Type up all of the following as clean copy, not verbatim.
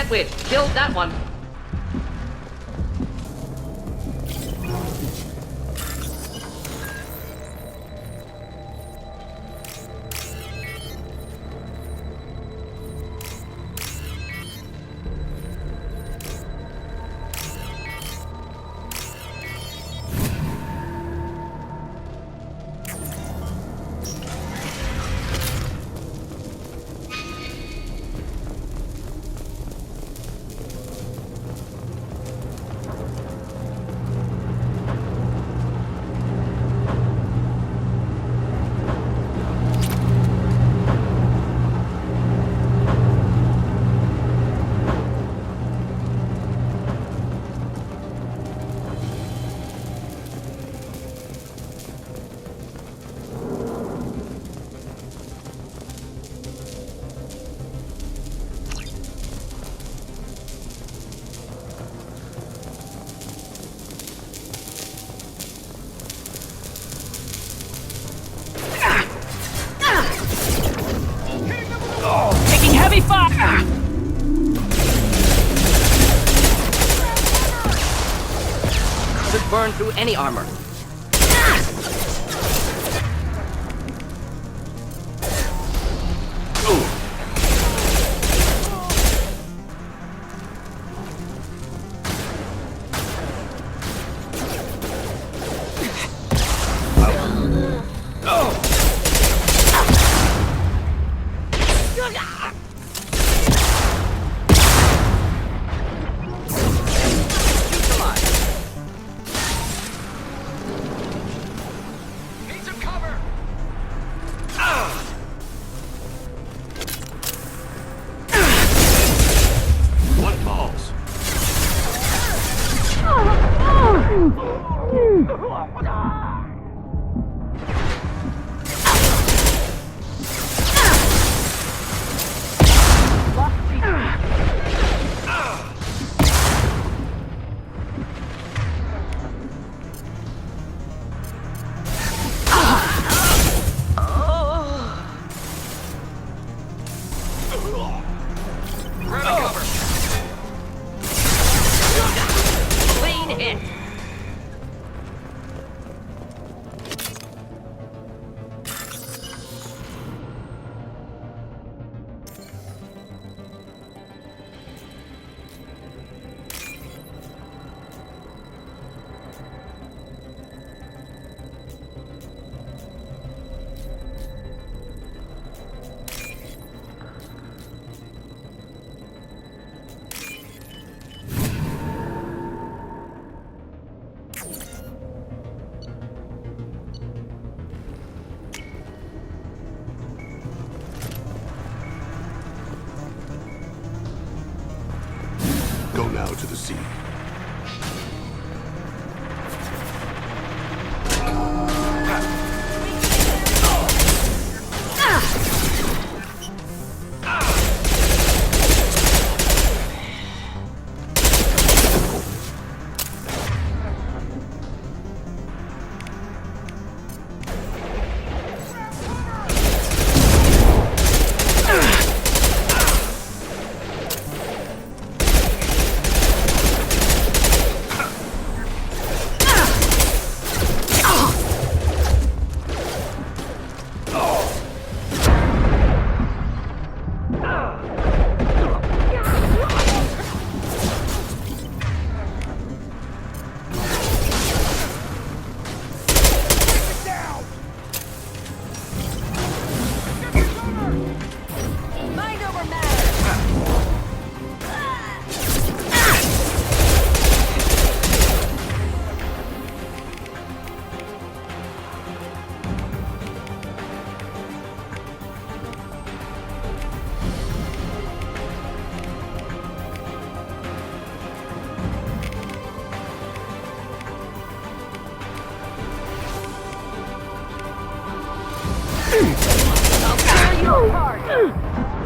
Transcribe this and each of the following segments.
Wait, killed that one. Taking heavy fire! Could burn through any armor. Clean hit. Go now to the sea.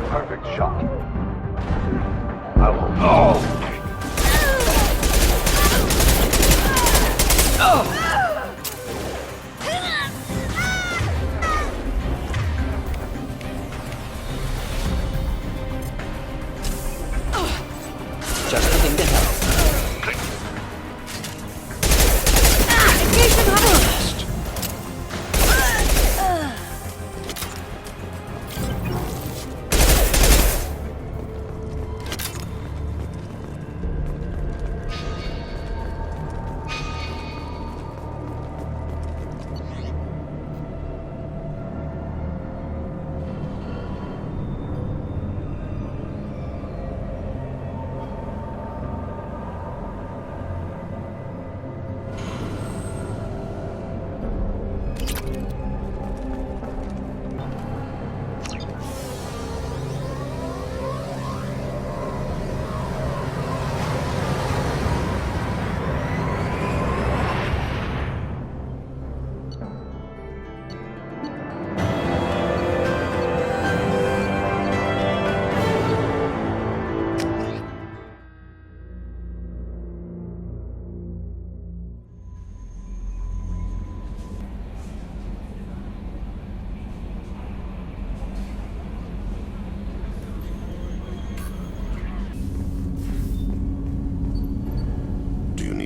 Perfect shot. I will. Oh!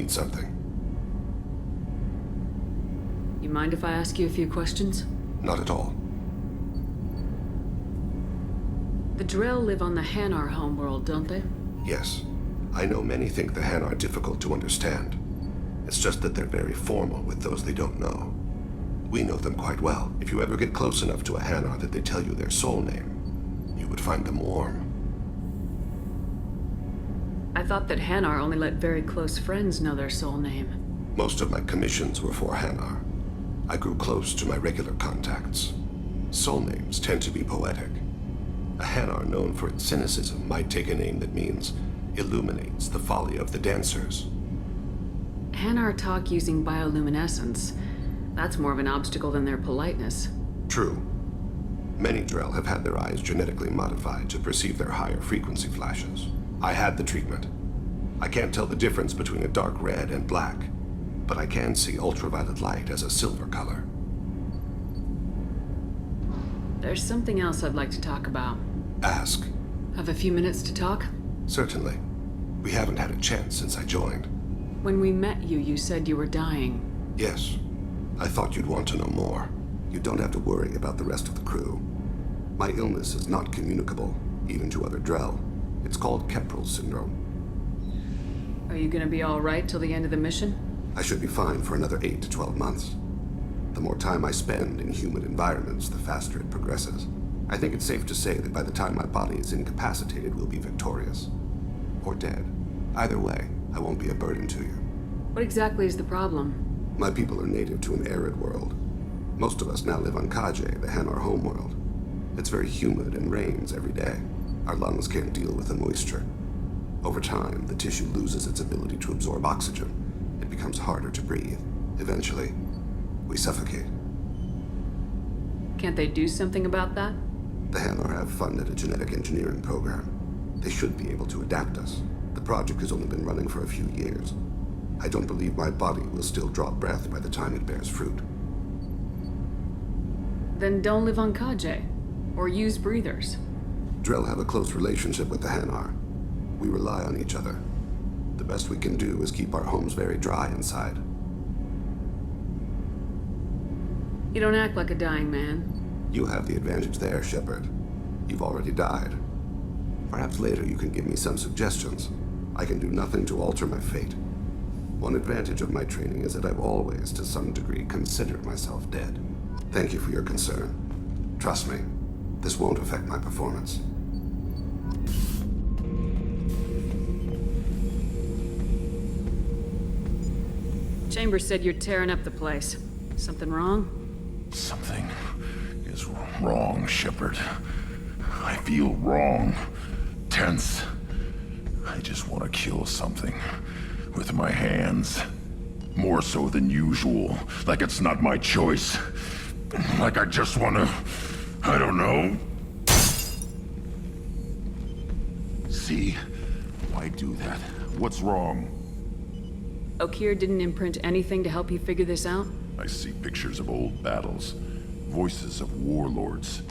need something. You mind if I ask you a few questions? Not at all. The Drell live on the Hanar homeworld, don't they? Yes. I know many think the Han are difficult to understand. It's just that they're very formal with those they don't know. We know them quite well. If you ever get close enough to a Hanar that they tell you their soul name, you would find them warm. I thought that Hanar only let very close friends know their soul name. Most of my commissions were for Hanar. I grew close to my regular contacts. Soul names tend to be poetic. A Hanar known for its cynicism might take a name that means illuminates the folly of the dancers. Hanar talk using bioluminescence. That's more of an obstacle than their politeness. True. Many Drell have had their eyes genetically modified to perceive their higher frequency flashes. I had the treatment. I can't tell the difference between a dark red and black, but I can see ultraviolet light as a silver color. There's something else I'd like to talk about. Ask. Have a few minutes to talk? Certainly. We haven't had a chance since I joined. When we met you, you said you were dying. Yes. I thought you'd want to know more. You don't have to worry about the rest of the crew. My illness is not communicable, even to other Drell. It's called Keprel syndrome. Are you gonna be all right till the end of the mission? I should be fine for another 8 to 12 months. The more time I spend in humid environments, the faster it progresses. I think it's safe to say that by the time my body is incapacitated, we'll be victorious. Or dead. Either way, I won't be a burden to you. What exactly is the problem? My people are native to an arid world. Most of us now live on Kaje, the Hanar homeworld. It's very humid and rains every day. Our lungs can't deal with the moisture. Over time, the tissue loses its ability to absorb oxygen. It becomes harder to breathe. Eventually, we suffocate. Can't they do something about that? The Hanar have funded a genetic engineering program. They should be able to adapt us. The project has only been running for a few years. I don't believe my body will still draw breath by the time it bears fruit. Then don't live on Kaje. Or use breathers. Drell have a close relationship with the Hanar. We rely on each other. The best we can do is keep our homes very dry inside. You don't act like a dying man. You have the advantage there, Shepard. You've already died. Perhaps later you can give me some suggestions. I can do nothing to alter my fate. One advantage of my training is that I've always, to some degree, considered myself dead. Thank you for your concern. Trust me, this won't affect my performance. Chambers said you're tearing up the place. Something wrong? Something is wrong, Shepard. I feel wrong. Tense. I just want to kill something. With my hands. More so than usual. Like it's not my choice. Like I just want to... I don't know. See? Why do that? What's wrong? Okeer didn't imprint anything to help you figure this out? I see pictures of old battles. Voices of warlords.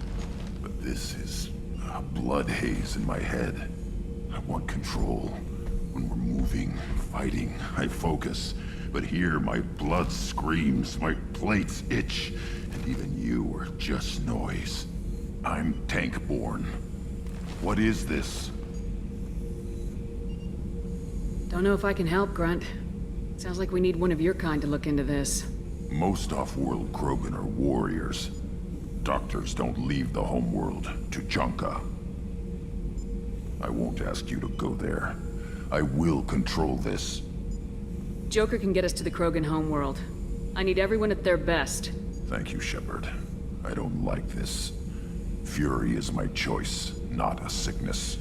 But this is a blood haze in my head. I want control. When we're moving, fighting, I focus. But here, my blood screams, my plates itch, and even you are just noise. I'm tank-born. What is this? Don't know if I can help, Grunt. Sounds like we need one of your kind to look into this. Most off-world Krogan are warriors. Doctors don't leave the homeworld to Junka. I won't ask you to go there. I will control this. Joker can get us to the Krogan homeworld. I need everyone at their best. Thank you, Shepard. I don't like this. Fury is my choice, not a sickness.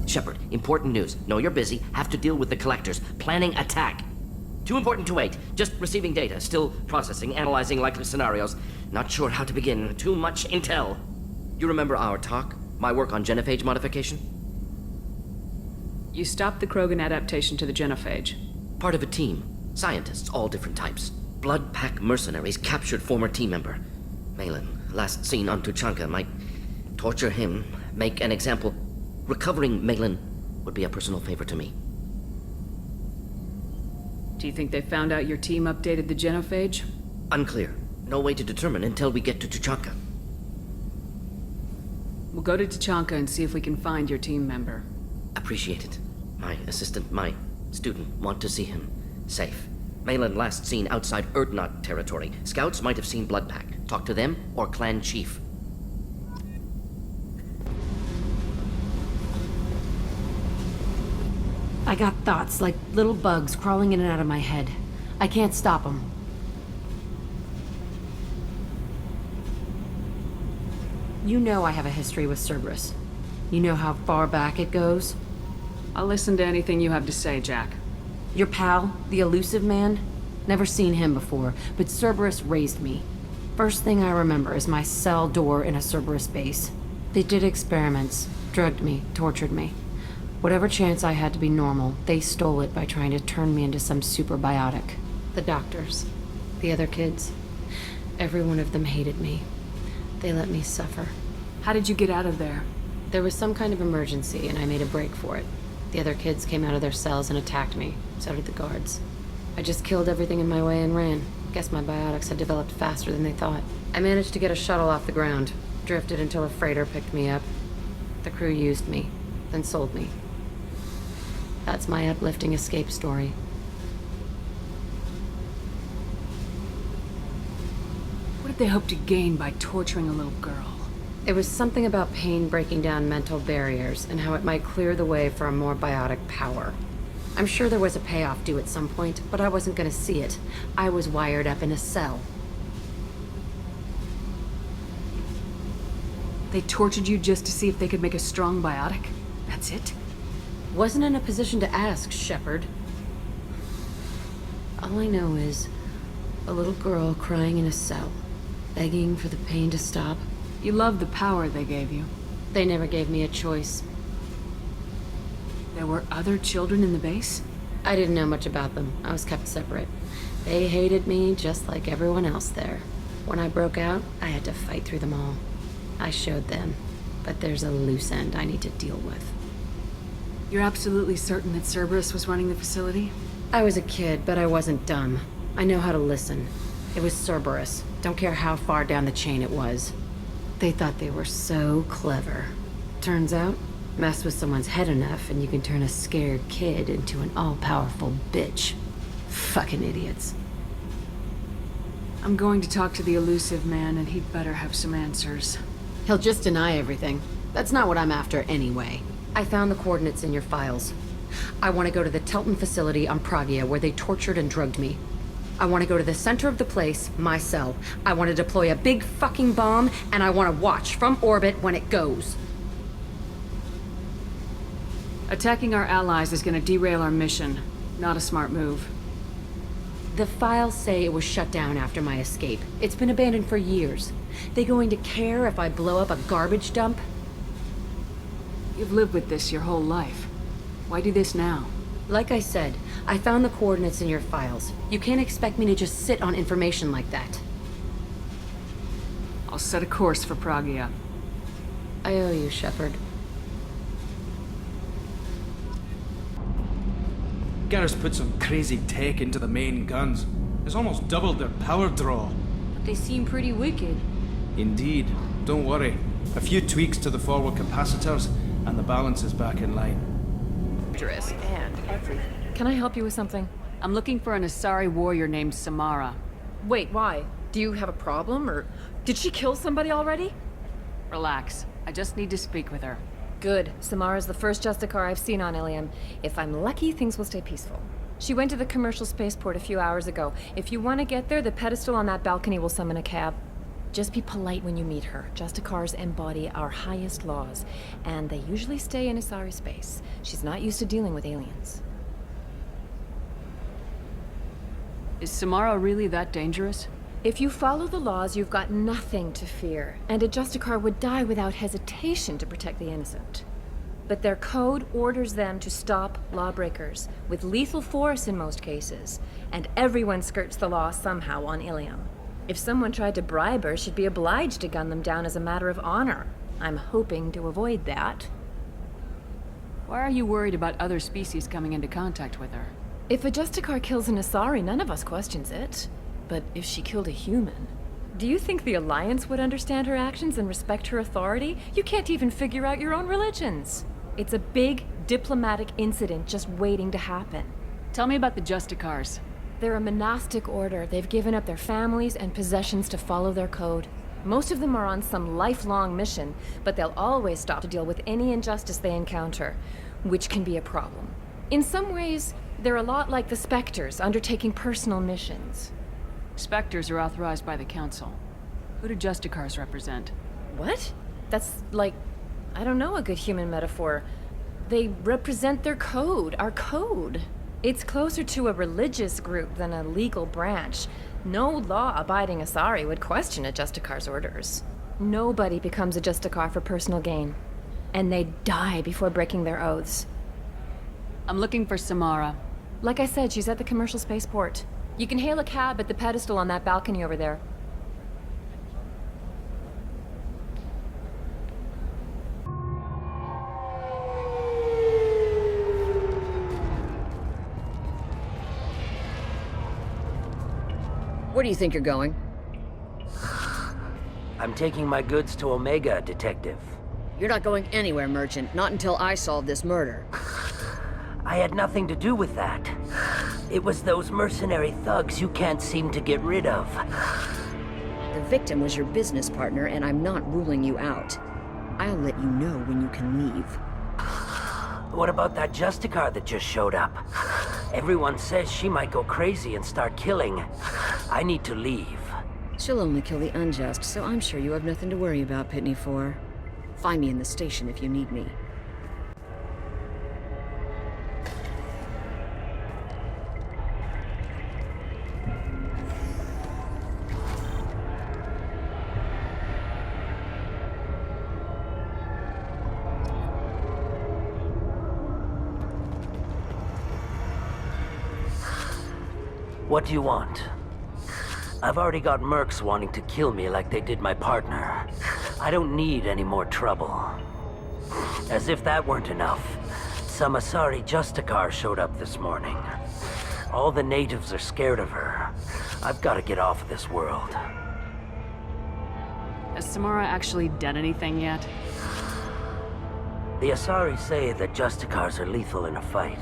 Shepard, important news. Know you're busy. Have to deal with the collectors. Planning attack. Too important to wait. Just receiving data. Still processing, analyzing likely scenarios. Not sure how to begin. Too much intel. You remember our talk? My work on genophage modification? You stopped the Krogan adaptation to the genophage. Part of a team. Scientists, all different types. Blood Pack mercenaries captured former team member. Malin, last seen on Tuchanka, might torture him, make an example. Recovering Malin would be a personal favor to me. Do you think they found out your team updated the genophage? Unclear. No way to determine until we get to Tuchanka. We'll go to Tachanka and see if we can find your team member. Appreciate it. My assistant, my student, want to see him. Safe. Malin last seen outside Urdnot territory. Scouts might have seen Bloodpack. Talk to them or clan chief. I got thoughts like little bugs crawling in and out of my head. I can't stop them. You know I have a history with Cerberus. You know how far back it goes? I'll listen to anything you have to say, Jack. Your pal, the elusive man? Never seen him before, but Cerberus raised me. First thing I remember is my cell door in a Cerberus base. They did experiments, drugged me, tortured me. Whatever chance I had to be normal, they stole it by trying to turn me into some superbiotic. The doctors, the other kids, every one of them hated me. They let me suffer. How did you get out of there? There was some kind of emergency, and I made a break for it. The other kids came out of their cells and attacked me. So did the guards. I just killed everything in my way and ran. Guess my biotics had developed faster than they thought. I managed to get a shuttle off the ground. Drifted until a freighter picked me up. The crew used me, then sold me. That's my uplifting escape story. What did they hope to gain by torturing a little girl? It was something about pain breaking down mental barriers and how it might clear the way for a more biotic power. I'm sure there was a payoff due at some point, but I wasn't gonna see it. I was wired up in a cell. They tortured you just to see if they could make a strong biotic? That's it? Wasn't in a position to ask, Shepard. All I know is a little girl crying in a cell, begging for the pain to stop. You love the power they gave you. They never gave me a choice. There were other children in the base? I didn't know much about them. I was kept separate. They hated me just like everyone else there. When I broke out, I had to fight through them all. I showed them, but there's a loose end I need to deal with. You're absolutely certain that Cerberus was running the facility? I was a kid, but I wasn't dumb. I know how to listen. It was Cerberus. Don't care how far down the chain it was. They thought they were so clever. Turns out, mess with someone's head enough and you can turn a scared kid into an all-powerful bitch. Fucking idiots. I'm going to talk to the elusive man, and he'd better have some answers. He'll just deny everything. That's not what I'm after anyway. I found the coordinates in your files. I want to go to the Telton facility on Pragia where they tortured and drugged me. I want to go to the center of the place, my cell. I want to deploy a big fucking bomb, and I want to watch from orbit when it goes. Attacking our allies is going to derail our mission. Not a smart move. The files say it was shut down after my escape. It's been abandoned for years. They going to care if I blow up a garbage dump? You've lived with this your whole life. Why do this now? Like I said, I found the coordinates in your files. You can't expect me to just sit on information like that. I'll set a course for Pragia. I owe you, Shepard. Garrus put some crazy tech into the main guns. It's almost doubled their power draw. But they seem pretty wicked. Indeed. Don't worry. A few tweaks to the forward capacitors, and the balance is back in line. Can I help you with something? I'm looking for an Asari warrior named Samara. Wait, why? Do you have a problem, or did she kill somebody already? Relax. I just need to speak with her. Good. Samara's the first Justicar I've seen on Ilium. If I'm lucky, things will stay peaceful. She went to the commercial spaceport a few hours ago. If you want to get there, the pedestal on that balcony will summon a cab. Just be polite when you meet her. Justicars embody our highest laws, and they usually stay in Asari space. She's not used to dealing with aliens. Is Samara really that dangerous? If you follow the laws, you've got nothing to fear, and a Justicar would die without hesitation to protect the innocent. But their code orders them to stop lawbreakers, with lethal force in most cases, and everyone skirts the law somehow on Ilium. If someone tried to bribe her, she'd be obliged to gun them down as a matter of honor. I'm hoping to avoid that. Why are you worried about other species coming into contact with her? If a Justicar kills an Asari, none of us questions it. But if she killed a human, do you think the Alliance would understand her actions and respect her authority? You can't even figure out your own religions. It's a big diplomatic incident just waiting to happen. Tell me about the Justicars. They're a monastic order. They've given up their families and possessions to follow their code. Most of them are on some lifelong mission, but they'll always stop to deal with any injustice they encounter, which can be a problem. In some ways, they're a lot like the Spectres, undertaking personal missions. Spectres are authorized by the Council. Who do Justicars represent? What? That's like, I don't know, a good human metaphor. They represent their code, our code. It's closer to a religious group than a legal branch. No law-abiding Asari would question a Justicar's orders. Nobody becomes a Justicar for personal gain. And they die before breaking their oaths. I'm looking for Samara. Like I said, she's at the commercial spaceport. You can hail a cab at the pedestal on that balcony over there. Where do you think you're going? I'm taking my goods to Omega, Detective. You're not going anywhere, Merchant. Not until I solve this murder. I had nothing to do with that. It was those mercenary thugs you can't seem to get rid of. The victim was your business partner, and I'm not ruling you out. I'll let you know when you can leave. What about that Justicar that just showed up? Everyone says she might go crazy and start killing. I need to leave. She'll only kill the unjust, so I'm sure you have nothing to worry about, Pitney 4. Find me in the station if you need me. What do you want? I've already got mercs wanting to kill me like they did my partner. I don't need any more trouble. As if that weren't enough, some Asari Justicar showed up this morning. All the natives are scared of her. I've got to get off of this world. Has Samara actually done anything yet? The Asari say that Justicars are lethal in a fight.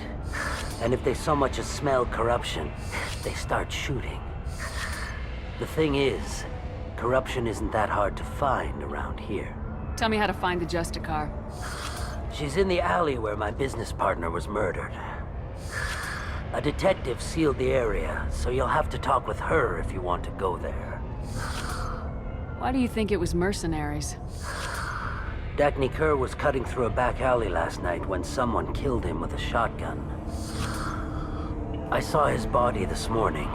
And if they so much as smell corruption, they start shooting. The thing is, corruption isn't that hard to find around here. Tell me how to find the Justicar. She's in the alley where my business partner was murdered. A detective sealed the area, so you'll have to talk with her if you want to go there. Why do you think it was mercenaries? Dagny Kerr was cutting through a back alley last night when someone killed him with a shotgun. I saw his body this morning.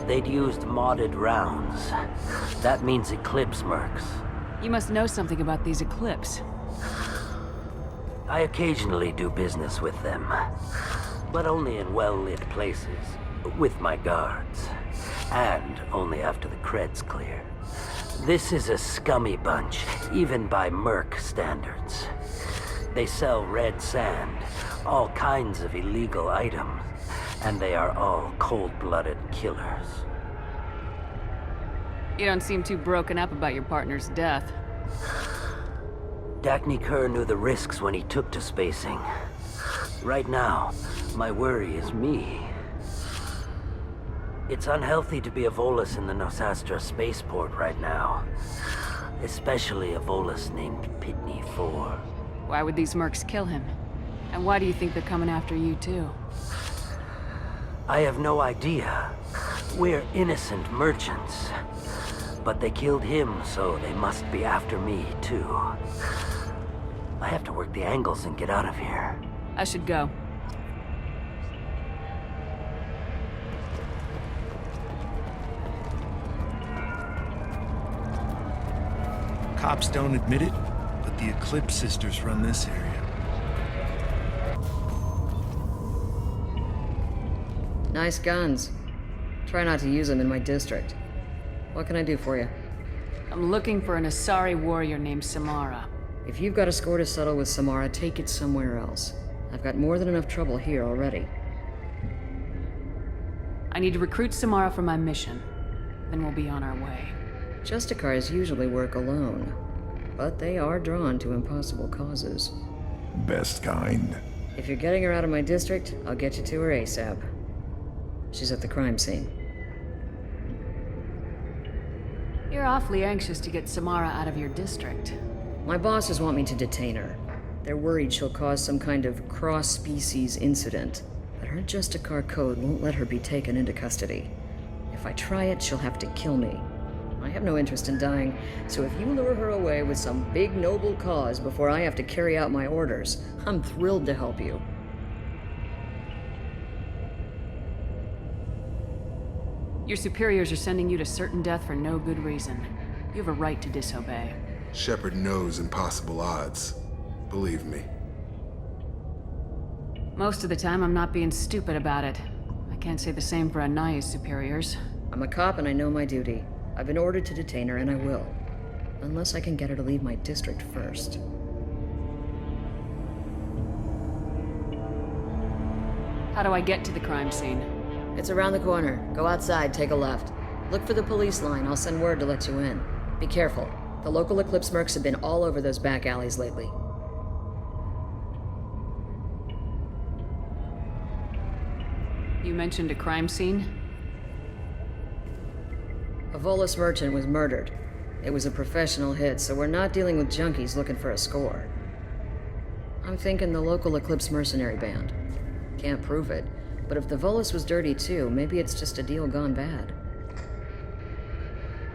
They'd used modded rounds. That means Eclipse mercs. You must know something about these Eclipse. I occasionally do business with them, but only in well-lit places, with my guards, and only after the cred's clear. This is a scummy bunch, even by merc standards. They sell red sand, all kinds of illegal items, and they are all cold-blooded killers. You don't seem too broken up about your partner's death. Dagny Kerr knew the risks when he took to spacing. Right now, my worry is me. It's unhealthy to be a Volus in the Nosastra spaceport right now. Especially a Volus named Pitney 4. Why would these mercs kill him? And why do you think they're coming after you too? I have no idea. We're innocent merchants. But they killed him, so they must be after me too. I have to work the angles and get out of here. I should go. Cops don't admit it, but the Eclipse sisters run this area. Nice guns. Try not to use them in my district. What can I do for you? I'm looking for an Asari warrior named Samara. If you've got a score to settle with Samara, take it somewhere else. I've got more than enough trouble here already. I need to recruit Samara for my mission. Then we'll be on our way. Justicars usually work alone, but they are drawn to impossible causes. Best kind. If you're getting her out of my district, I'll get you to her ASAP. She's at the crime scene. You're awfully anxious to get Samara out of your district. My bosses want me to detain her. They're worried she'll cause some kind of cross-species incident, but her Justicar code won't let her be taken into custody. If I try it, she'll have to kill me. I have no interest in dying, so if you lure her away with some big noble cause before I have to carry out my orders, I'm thrilled to help you. Your superiors are sending you to certain death for no good reason. You have a right to disobey. Shepard knows impossible odds. Believe me. Most of the time, I'm not being stupid about it. I can't say the same for Anaya's superiors. I'm a cop and I know my duty. I've been ordered to detain her and I will. Unless I can get her to leave my district first. How do I get to the crime scene? It's around the corner. Go outside, take a left. Look for the police line. I'll send word to let you in. Be careful. The local Eclipse mercs have been all over those back alleys lately. You mentioned a crime scene? A Volus merchant was murdered. It was a professional hit, so we're not dealing with junkies looking for a score. I'm thinking the local Eclipse mercenary band. Can't prove it, but if the Volus was dirty too, maybe it's just a deal gone bad.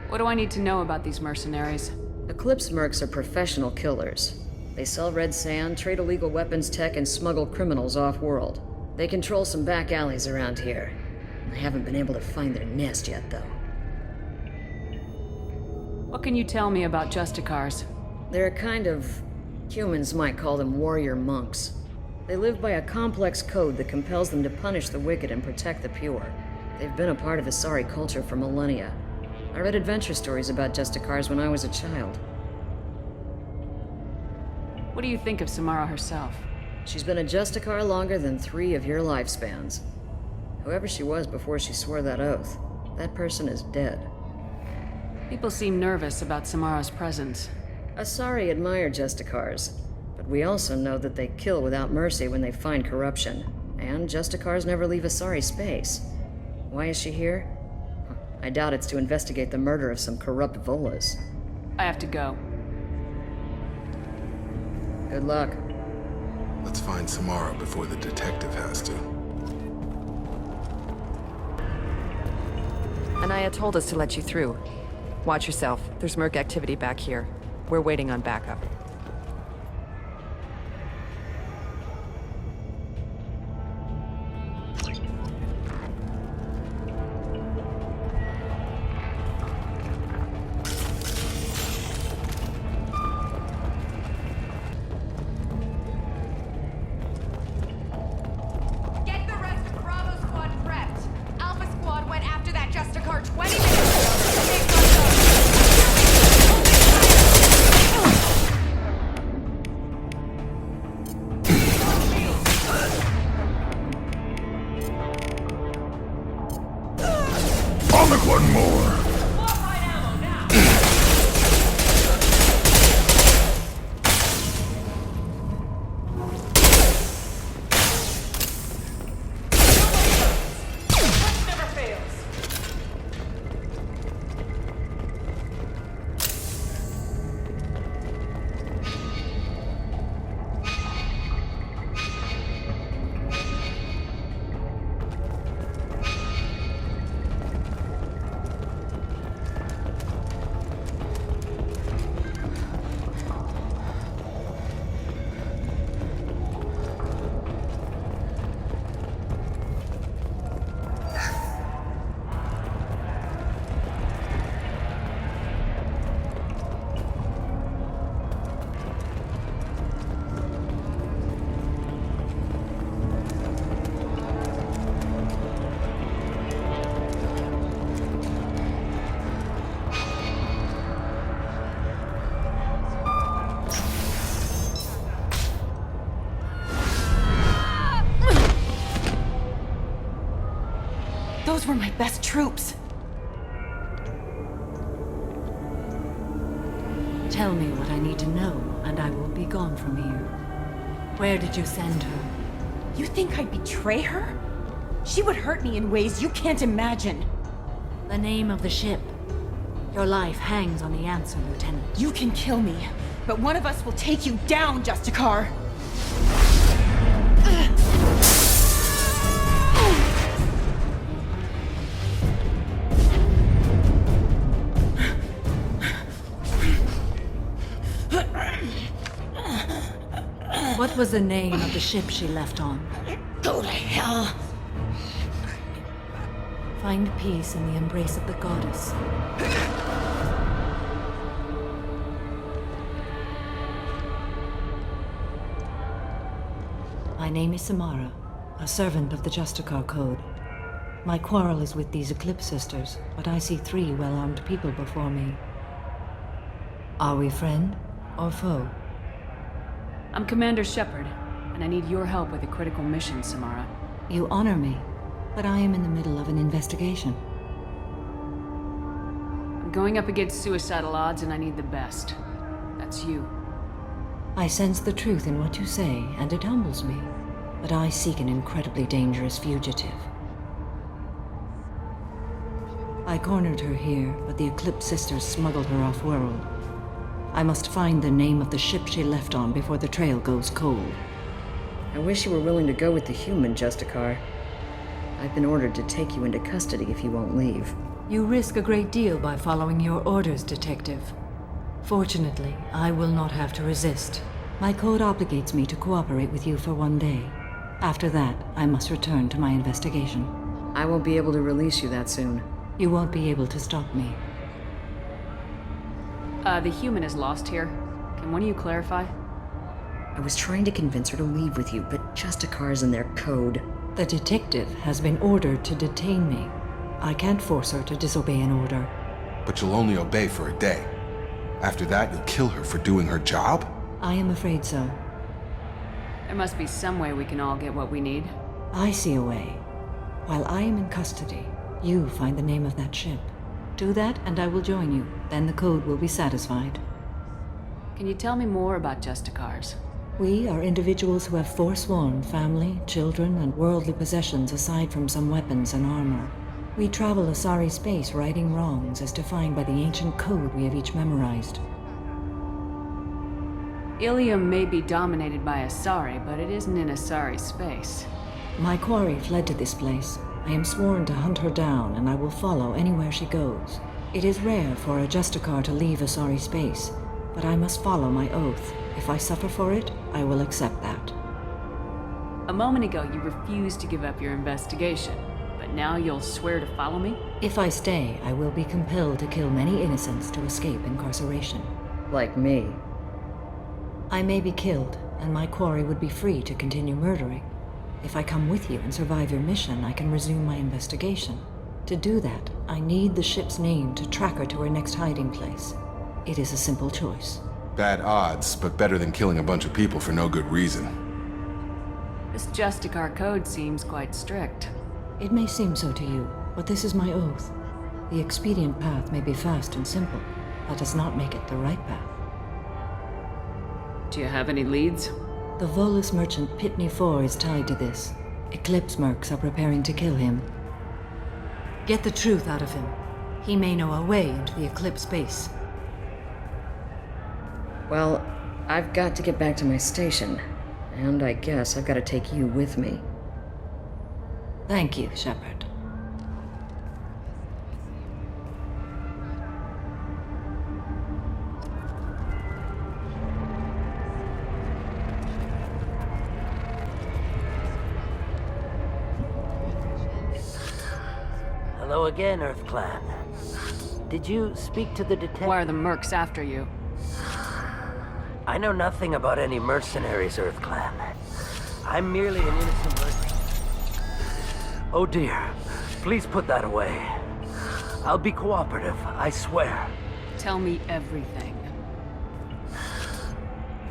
What do I need to know about these mercenaries? Eclipse mercs are professional killers. They sell red sand, trade illegal weapons tech, and smuggle criminals off-world. They control some back alleys around here. I haven't been able to find their nest yet, though. What can you tell me about Justicars? They're a kind of... humans might call them warrior monks. They live by a complex code that compels them to punish the wicked and protect the pure. They've been a part of Asari culture for millennia. I read adventure stories about Justicars when I was a child. What do you think of Samara herself? She's been a Justicar longer than 3 of your lifespans. Whoever she was before she swore that oath, that person is dead. People seem nervous about Samara's presence. Asari admire Justicars, but we also know that they kill without mercy when they find corruption. And Justicars never leave Asari space. Why is she here? I doubt it's to investigate the murder of some corrupt Volas. I have to go. Good luck. Let's find Samara before the detective has to. Anaya told us to let you through. Watch yourself. There's merc activity back here. We're waiting on backup. Get the rest of Bravo Squad prepped. Alpha Squad went after that Justicar 20 minutes ago. They got Those were my best troops. Tell me what I need to know, and I will be gone from here. Where did you send her? You think I'd betray her? She would hurt me in ways you can't imagine. The name of the ship. Your life hangs on the answer, Lieutenant. You can kill me, but one of us will take you down, Justicar. What was the name of the ship she left on? Go to hell. Find peace in the embrace of the goddess. My name is Samara, a servant of the Justicar Code. My quarrel is with these Eclipse Sisters, but I see 3 well-armed people before me. Are we friend or foe? I'm Commander Shepard, and I need your help with a critical mission, Samara. You honor me, but I am in the middle of an investigation. I'm going up against suicidal odds, and I need the best. That's you. I sense the truth in what you say, and it humbles me. But I seek an incredibly dangerous fugitive. I cornered her here, but the Eclipse Sisters smuggled her off-world. I must find the name of the ship she left on before the trail goes cold. I wish you were willing to go with the human, Justicar. I've been ordered to take you into custody if you won't leave. You risk a great deal by following your orders, Detective. Fortunately, I will not have to resist. My code obligates me to cooperate with you for 1 day. After that, I must return to my investigation. I won't be able to release you that soon. You won't be able to stop me. The human is lost here. Can one of you clarify? I was trying to convince her to leave with you, but Justicar's in their code. The detective has been ordered to detain me. I can't force her to disobey an order. But you'll only obey for a day. After that, you'll kill her for doing her job? I am afraid so. There must be some way we can all get what we need. I see a way. While I am in custody, you find the name of that ship. Do that, and I will join you. Then the code will be satisfied. Can you tell me more about Justicars? We are individuals who have forsworn family, children, and worldly possessions aside from some weapons and armor. We travel Asari space righting wrongs as defined by the ancient code we have each memorized. Ilium may be dominated by Asari, but it isn't in Asari space. My quarry fled to this place. I am sworn to hunt her down, and I will follow anywhere she goes. It is rare for a Justicar to leave Asari space, but I must follow my oath. If I suffer for it, I will accept that. A moment ago, you refused to give up your investigation, but now you'll swear to follow me? If I stay, I will be compelled to kill many innocents to escape incarceration. Like me. I may be killed, and my quarry would be free to continue murdering. If I come with you and survive your mission, I can resume my investigation. To do that, I need the ship's name to track her to her next hiding place. It is a simple choice. Bad odds, but better than killing a bunch of people for no good reason. This Justicar code seems quite strict. It may seem so to you, but this is my oath. The expedient path may be fast and simple. That does not make it the right path. Do you have any leads? The Volus merchant Pitney 4 is tied to this. Eclipse mercs are preparing to kill him. Get the truth out of him. He may know a way into the Eclipse base. Well, I've got to get back to my station. And I guess I've got to take you with me. Thank you, Shepard. Hello again, Earth Clan. Did you speak to the detective? Why are the mercs after you? I know nothing about any mercenaries, Earth Clan. I'm merely an innocent merchant. Oh dear. Please put that away. I'll be cooperative, I swear. Tell me everything.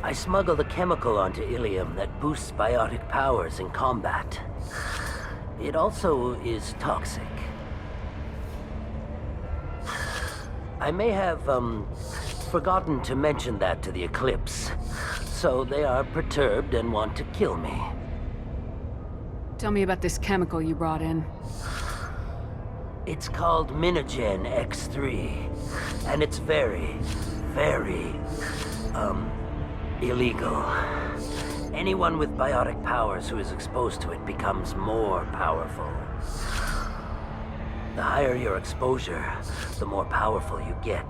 I smuggled a chemical onto Ilium that boosts biotic powers in combat. It also is toxic. I may have, forgotten to mention that to the Eclipse. So they are perturbed and want to kill me. Tell me about this chemical you brought in. It's called Minogen X3. And it's very, very, illegal. Anyone with biotic powers who is exposed to it becomes more powerful. The higher your exposure, the more powerful you get.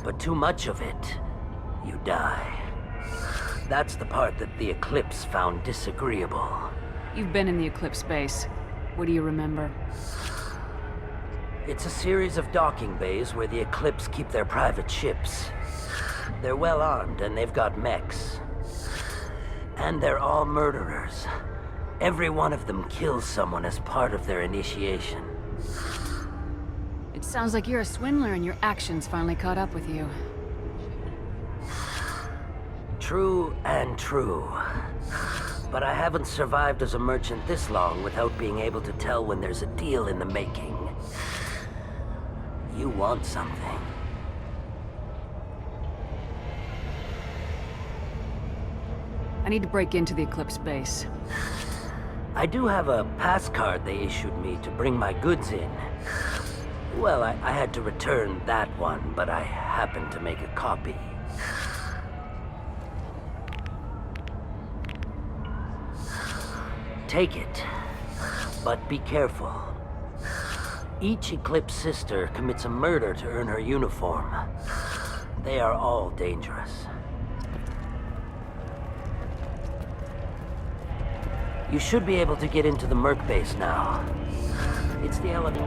But too much of it, you die. That's the part that the Eclipse found disagreeable. You've been in the Eclipse base. What do you remember? It's a series of docking bays where the Eclipse keep their private ships. They're well armed and they've got mechs. And they're all murderers. Every one of them kills someone as part of their initiation. It sounds like you're a swindler and your actions finally caught up with you. True and true. But I haven't survived as a merchant this long without being able to tell when there's a deal in the making. You want something. I need to break into the Eclipse base. I do have a pass card they issued me to bring my goods in. Well, I had to return that one, but I happened to make a copy. Take it, but be careful. Each Eclipse sister commits a murder to earn her uniform. They are all dangerous. You should be able to get into the Merc base now. It's the elevator.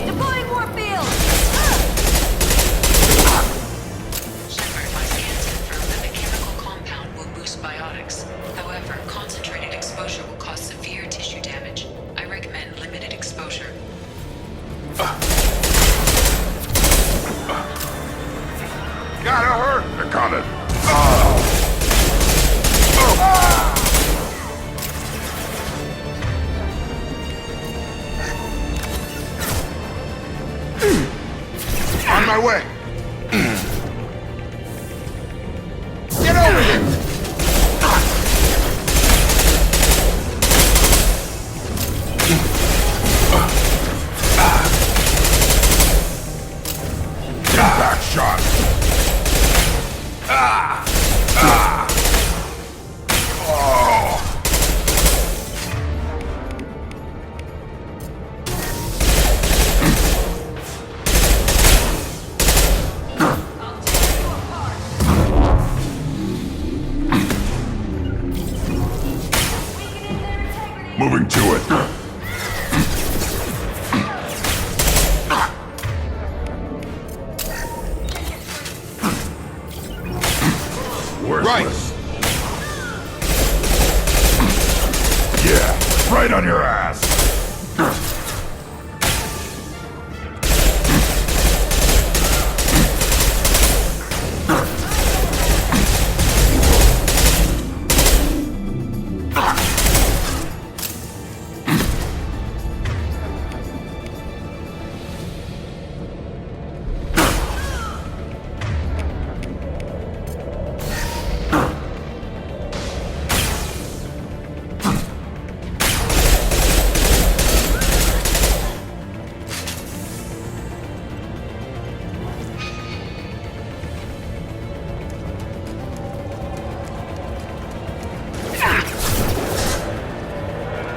Deploying warp field! Shepard, my scans confirm that the chemical compound will boost biotics. However, concentrated exposure will cause severe tissue damage. I recommend limited exposure. Gotta hurt! I got it. On my way. Get over here! Back shot. Moving to it. Worthless. Yeah, right on your ass.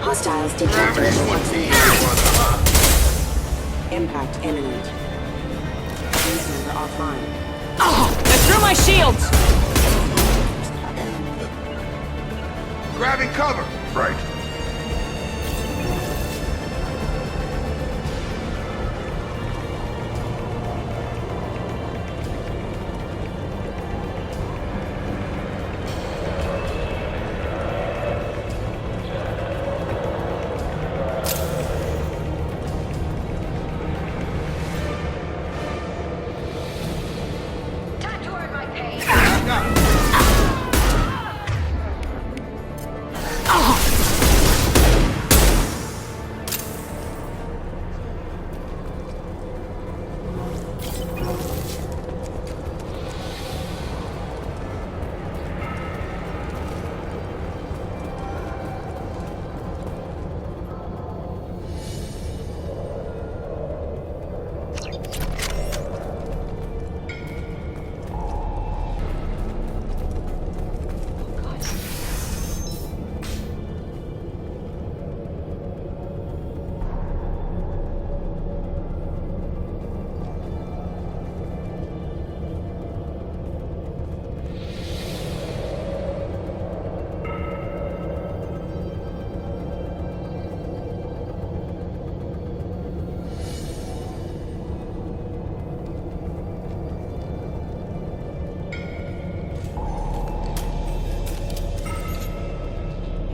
Hostiles detected. Impact imminent. Phase member offline. Oh! I threw my shields! Grabbing cover. Right.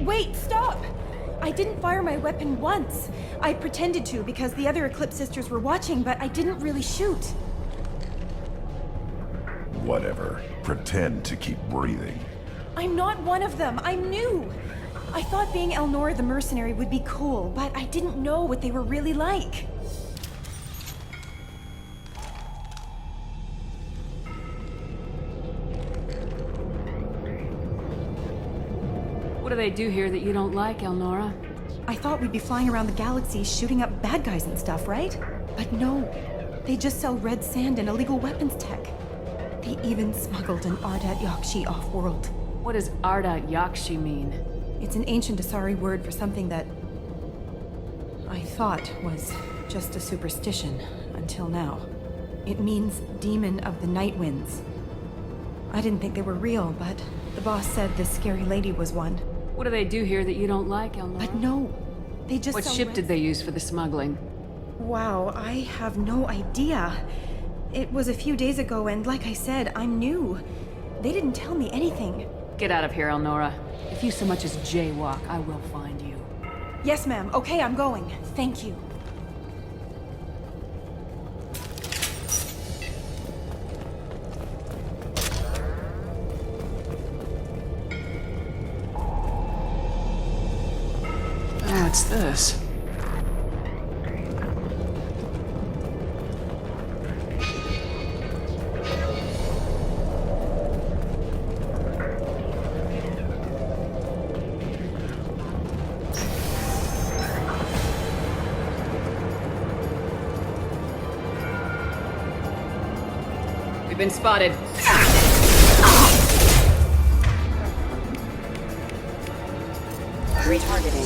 Wait, stop! I didn't fire my weapon once. I pretended to because the other Eclipse sisters were watching, but I didn't really shoot. Whatever. Pretend to keep breathing. I'm not one of them. I'm new. I thought being Elnora the mercenary would be cool, but I didn't know what they were really like. What do they do here that you don't like, Elnora? I thought we'd be flying around the galaxy shooting up bad guys and stuff, right? But no. They just sell red sand and illegal weapons tech. They even smuggled an Ardat Yakshi off-world. What does Ardat Yakshi mean? It's an ancient Asari word for something that I thought was just a superstition until now. It means demon of the night winds. I didn't think they were real, but the boss said this scary lady was one. What do they do here that you don't like, Elnora? But no, they just What sell ship red- did they use for the smuggling? Wow, I have no idea. It was a few days ago, and like I said, I'm new. They didn't tell me anything. Get out of here, Elnora. If you so much as jaywalk, I will find you. Yes, ma'am. Okay, I'm going. Thank you. What's this? We've been spotted. Retargeting.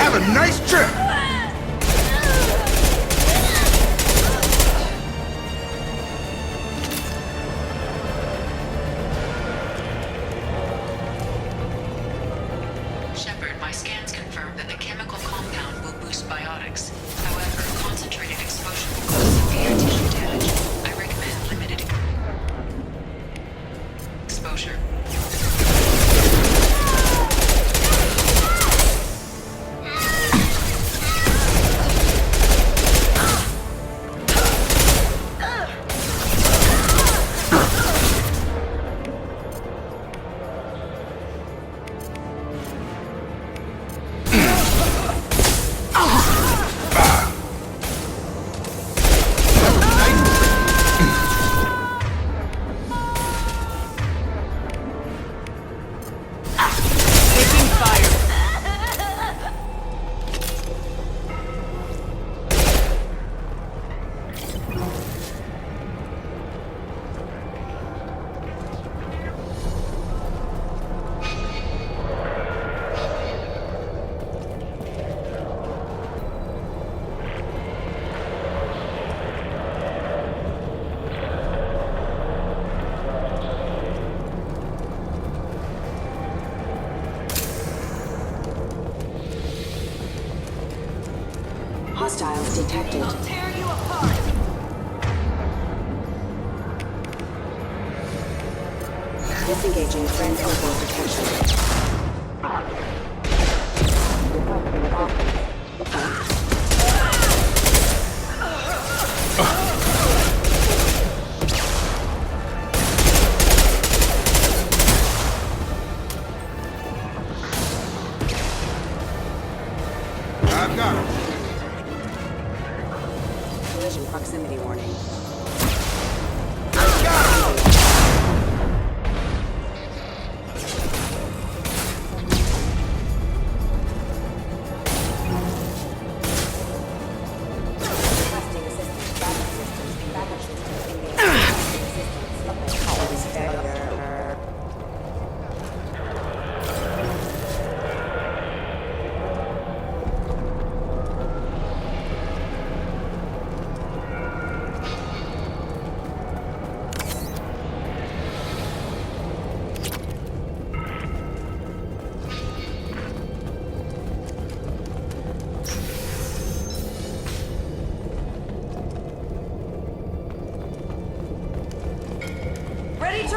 Have a nice trip! Shepard, my scans confirm that the chemical compound will boost biotics. However, concentrated exposure will cause severe tissue damage. I recommend limited exposure. Hostiles detected. I'll tear you apart! Disengaging friend overall detection. I've got him. Collision proximity warning.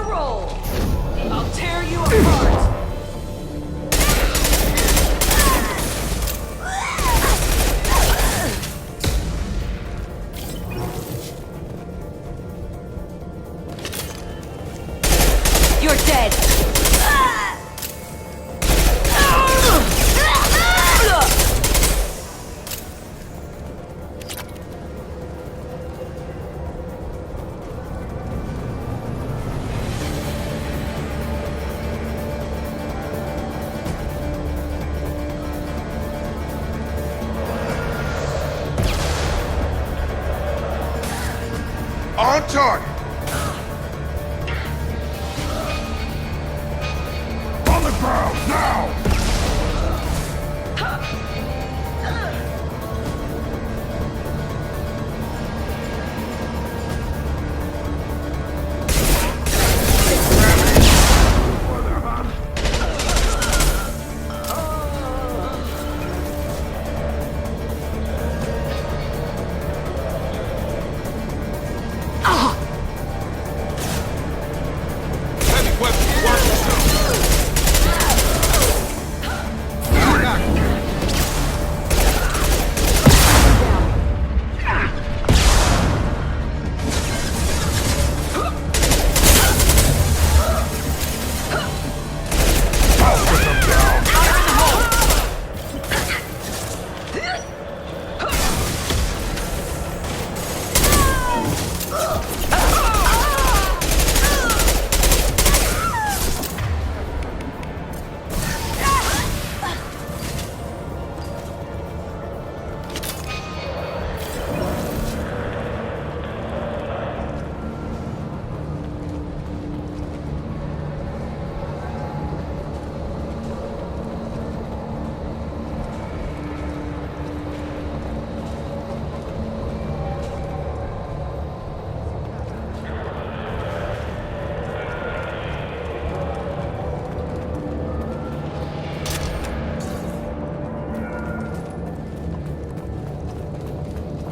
roll! I'll tear you apart! You're dead! On target! On the ground, now!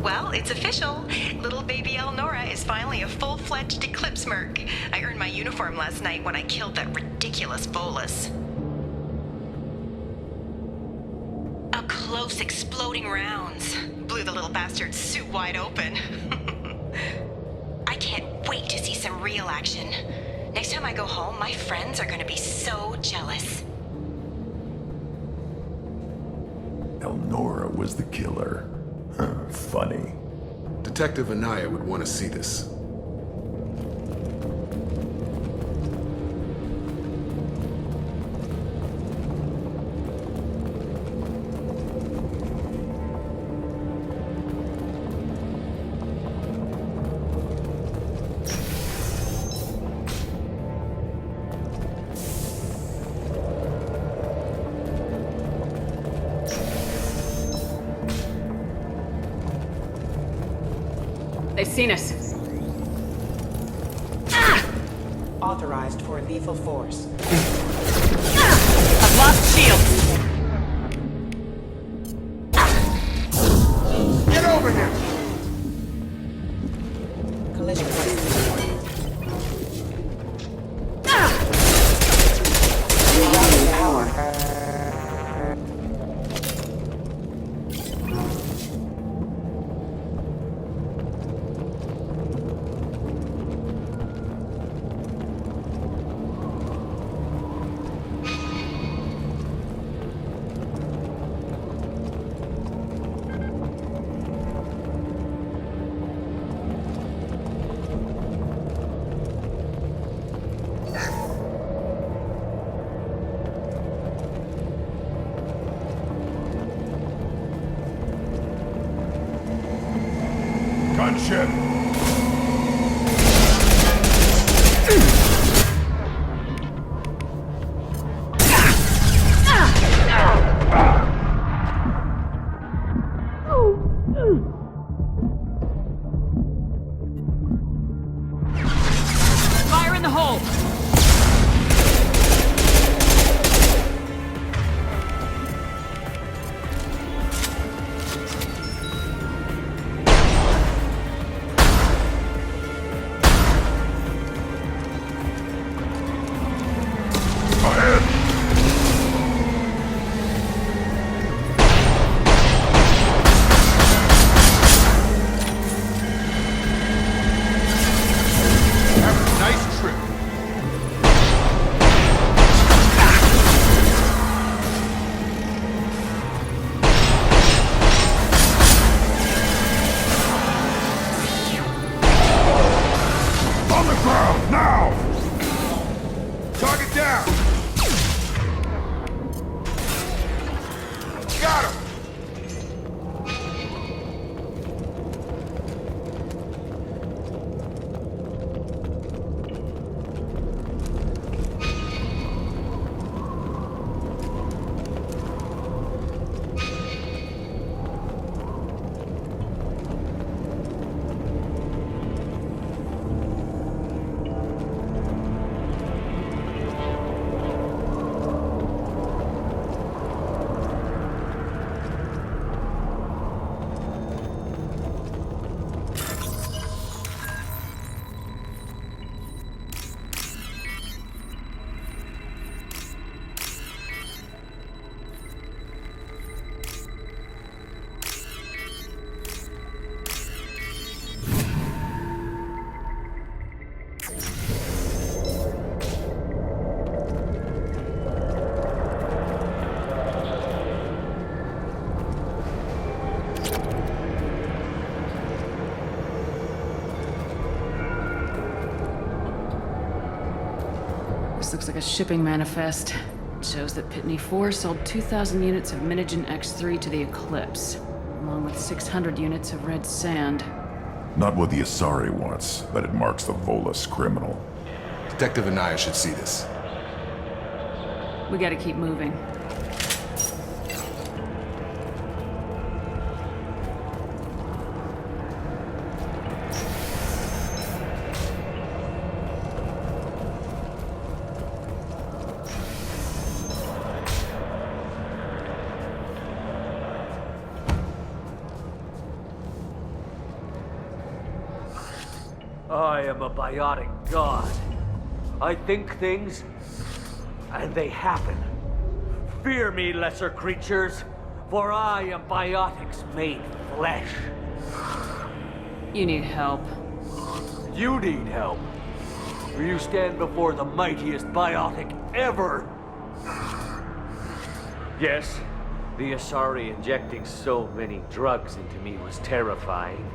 Well, it's official. Little baby Elnora is finally a full-fledged Eclipse merc. I earned my uniform last night when I killed that ridiculous bolus. Up close, exploding rounds. Blew the little bastard's suit wide open. I can't wait to see some real action. Next time I go home, my friends are gonna be so jealous. Elnora was the killer. Huh, funny. Detective Anaya would want to see this. They've seen us. Authorized for lethal force. I've lost shields. Get over here! Collision proximity warning. Rerouting power. Gunship! Fire in the hole. Now! Target down! Got him! This looks like a shipping manifest. It shows that Pitney 4 sold 2,000 units of Minigen X3 to the Eclipse, along with 600 units of red sand. Not what the Asari wants, but it marks the Volus criminal. Detective Anaya should see this. We gotta keep moving. I am a biotic god. I think things, and they happen. Fear me, lesser creatures, for I am biotics made flesh. You need help. You need help. For you stand before the mightiest biotic ever. Yes, the Asari injecting so many drugs into me was terrifying.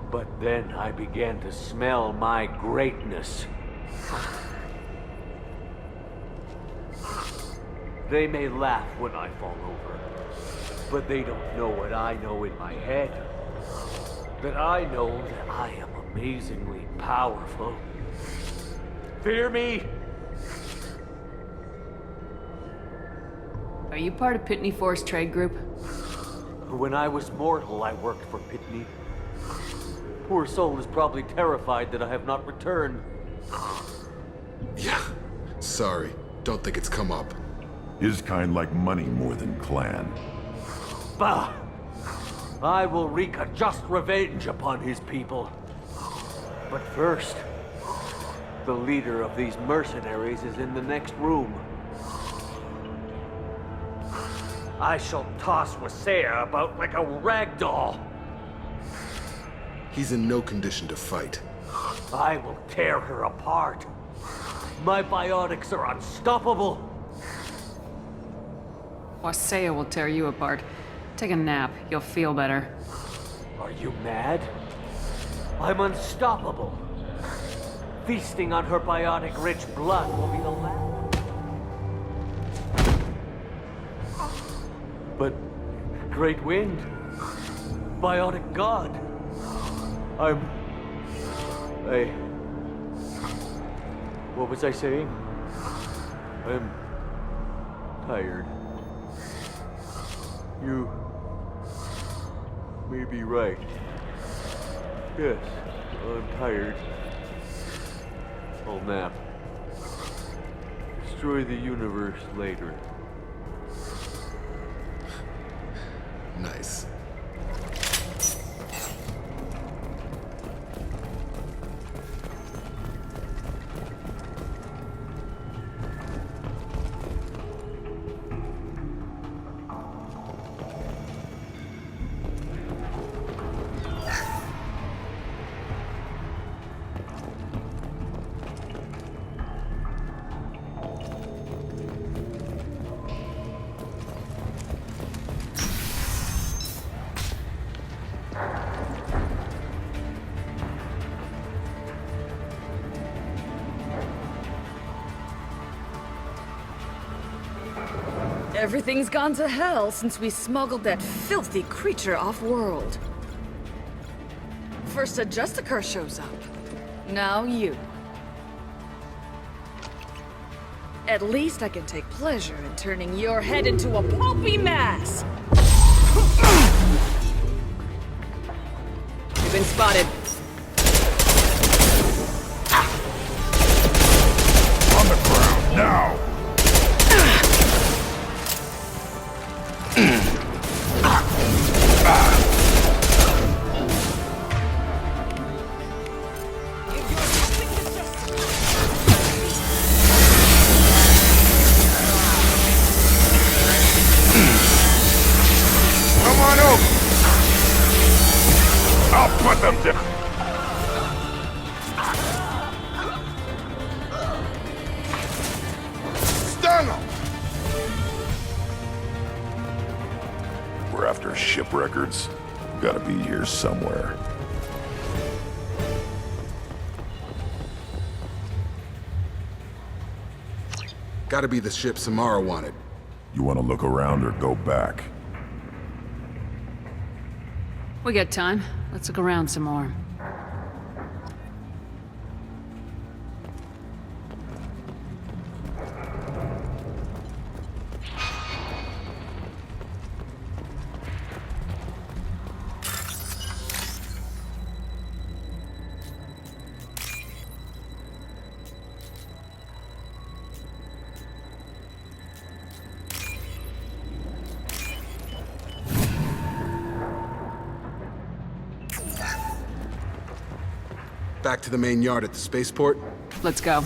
But then I began to smell my greatness. They may laugh when I fall over, but they don't know what I know in my head. That I know that I am amazingly powerful. Fear me? Are you part of Pitney 4's trade group? When I was mortal, I worked for Pitney. Poor soul is probably terrified that I have not returned. Yeah. Sorry. Don't think it's come up. His kind like money more than clan. Bah! I will wreak a just revenge upon his people. But first, the leader of these mercenaries is in the next room. I shall toss Wasea about like a rag doll. He's in no condition to fight. I will tear her apart. My biotics are unstoppable. Wasea will tear you apart. Take a nap. You'll feel better. Are you mad? I'm unstoppable. Feasting on her biotic-rich blood will be the last. But, Great Wind, biotic god, what was I saying? I'm tired. You may be right. Yes, I'm tired. I'll nap. Destroy the universe later. Nice. Everything's gone to hell since we smuggled that filthy creature off-world. First a Justicar shows up. Now you. At least I can take pleasure in turning your head into a pulpy mass! You've been spotted. On the ground, now! Come on over! I'll put them down! Stun them! We're after ship records. Gotta be here somewhere. Gotta be the ship Samara wanted. You wanna look around or go back? We got time. Let's look around some more. Back to the main yard at the spaceport? Let's go.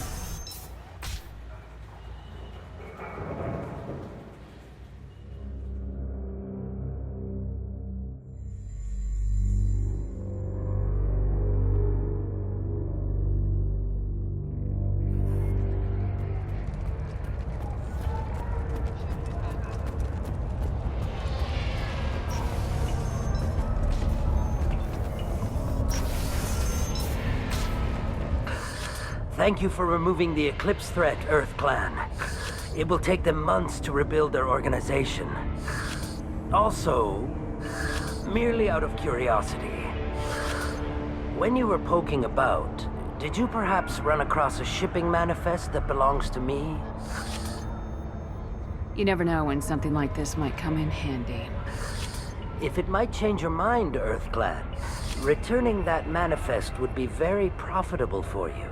Thank you for removing the Eclipse threat, Earth Clan. It will take them months to rebuild their organization. Also, merely out of curiosity, when you were poking about, did you perhaps run across a shipping manifest that belongs to me? You never know when something like this might come in handy. If it might change your mind, Earth Clan, returning that manifest would be very profitable for you.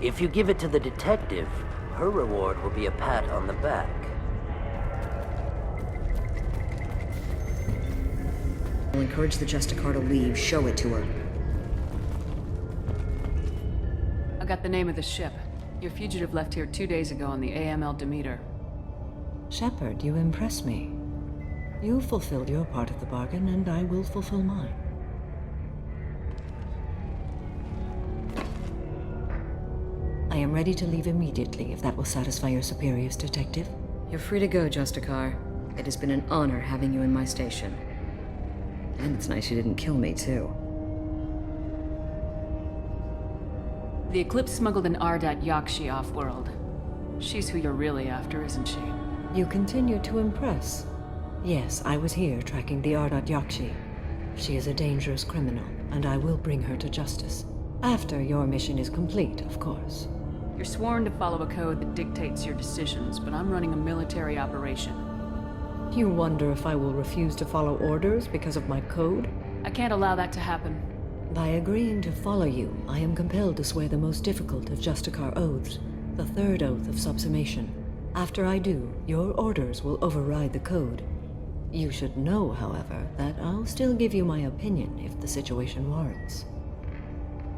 If you give it to the detective, her reward will be a pat on the back. I'll encourage the Justicar to leave. Show it to her. I got the name of the ship. Your fugitive left here 2 days ago on the AML Demeter. Shepard, you impress me. You fulfilled your part of the bargain, and I will fulfill mine. I am ready to leave immediately, if that will satisfy your superiors, Detective. You're free to go, Justicar. It has been an honor having you in my station. And it's nice you didn't kill me, too. The Eclipse smuggled an Ardat Yakshi off-world. She's who you're really after, isn't she? You continue to impress. Yes, I was here tracking the Ardat Yakshi. She is a dangerous criminal, and I will bring her to justice. After your mission is complete, of course. You're sworn to follow a code that dictates your decisions, but I'm running a military operation. You wonder if I will refuse to follow orders because of my code? I can't allow that to happen. By agreeing to follow you, I am compelled to swear the most difficult of Justicar oaths, the third oath of subsumation. After I do, your orders will override the code. You should know, however, that I'll still give you my opinion if the situation warrants.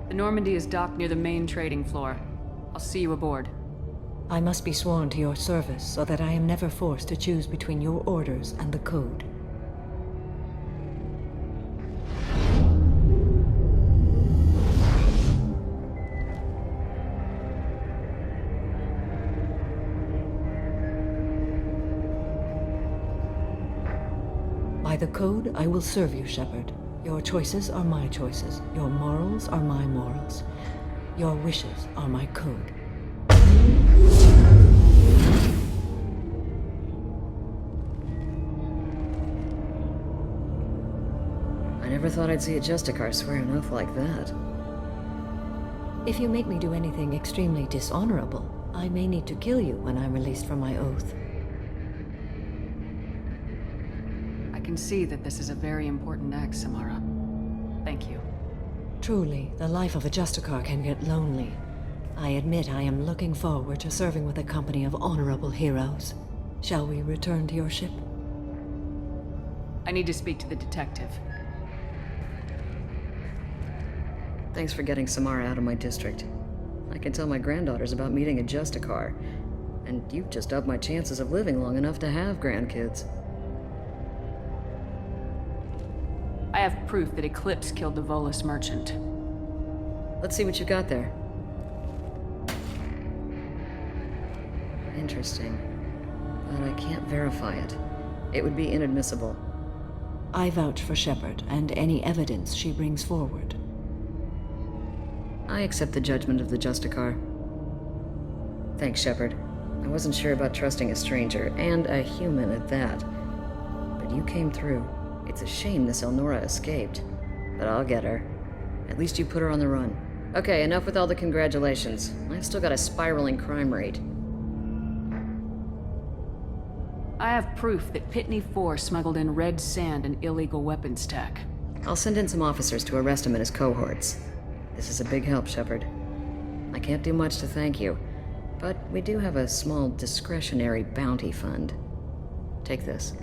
The Normandy is docked near the main trading floor. I'll see you aboard. I must be sworn to your service so that I am never forced to choose between your orders and the code. By the code, I will serve you, Shepard. Your choices are my choices. Your morals are my morals. Your wishes are my code. Never thought I'd see a Justicar swear an oath like that. If you make me do anything extremely dishonorable, I may need to kill you when I'm released from my oath. I can see that this is a very important act, Samara. Thank you. Truly, the life of a Justicar can get lonely. I admit I am looking forward to serving with a company of honorable heroes. Shall we return to your ship? I need to speak to the detective. Thanks for getting Samara out of my district. I can tell my granddaughters about meeting a Justicar, and you've just upped my chances of living long enough to have grandkids. I have proof that Eclipse killed the Volus merchant. Let's see what you got there. Interesting. But I can't verify it. It would be inadmissible. I vouch for Shepard and any evidence she brings forward. I accept the judgment of the Justicar. Thanks, Shepard. I wasn't sure about trusting a stranger, and a human at that. But you came through. It's a shame this Elnora escaped. But I'll get her. At least you put her on the run. Okay, enough with all the congratulations. I've still got a spiraling crime rate. I have proof that Pitney 4 smuggled in red sand and illegal weapons tech. I'll send in some officers to arrest him and his cohorts. This is a big help, Shepard. I can't do much to thank you, but we do have a small discretionary bounty fund. Take this.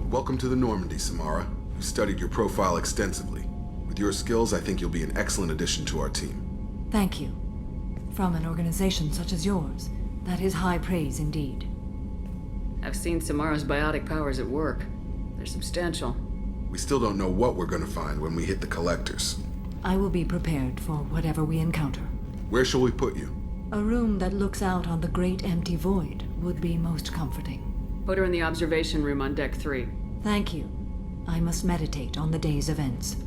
Welcome to the Normandy, Samara. We've studied your profile extensively. With your skills, I think you'll be an excellent addition to our team. Thank you. From an organization such as yours, that is high praise indeed. I've seen Samara's biotic powers at work. They're substantial. We still don't know what we're gonna find when we hit the collectors. I will be prepared for whatever we encounter. Where shall we put you? A room that looks out on the great empty void would be most comforting. Put her in the observation room on Deck 3. Thank you. I must meditate on the day's events.